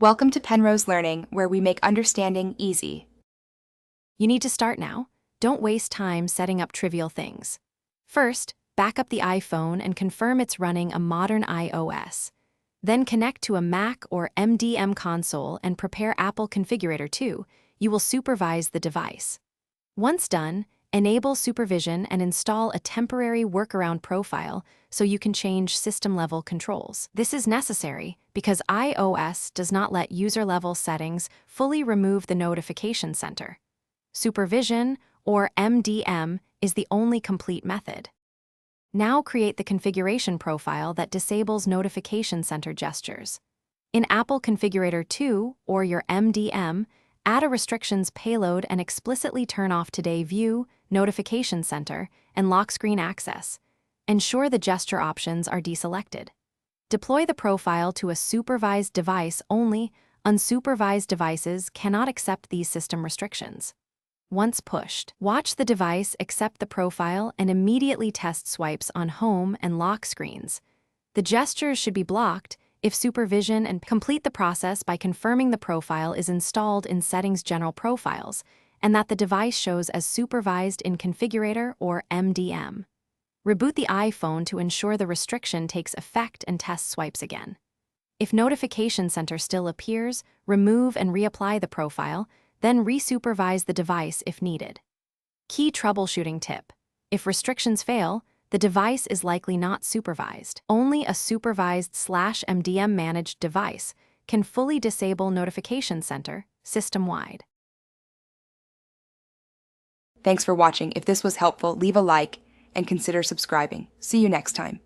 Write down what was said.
Welcome to Penrose Learning, where we make understanding easy. You need to start now. Don't waste time setting up trivial things. First, back up the iPhone and confirm it's running a modern iOS. Then connect to a Mac or MDM console and prepare Apple Configurator 2. You will supervise the device. Once done, enable supervision and install a temporary workaround profile so you can change system-level controls. This is necessary because iOS does not let user-level settings fully remove the notification center. Supervision, or MDM, is the only complete method. Now create the configuration profile that disables notification center gestures. In Apple Configurator 2, or your MDM, add a restrictions payload and explicitly turn off Today View, Notification Center, and Lock Screen Access. Ensure the gesture options are deselected. Deploy the profile to a supervised device only. Unsupervised devices cannot accept these system restrictions. Once pushed, watch the device accept the profile and immediately test swipes on home and lock screens. The gestures should be blocked if supervision, and complete the process by confirming the profile is installed in Settings General Profiles and that the device shows as supervised in Configurator or MDM. Reboot the iPhone to ensure the restriction takes effect and test swipes again. If Notification Center still appears, remove and reapply the profile, then resupervise the device if needed. Key troubleshooting tip: if restrictions fail, the device is likely not supervised. Only a supervised/MDM managed device can fully disable Notification Center system-wide. Thanks for watching. If this was helpful, leave a like and consider subscribing. See you next time.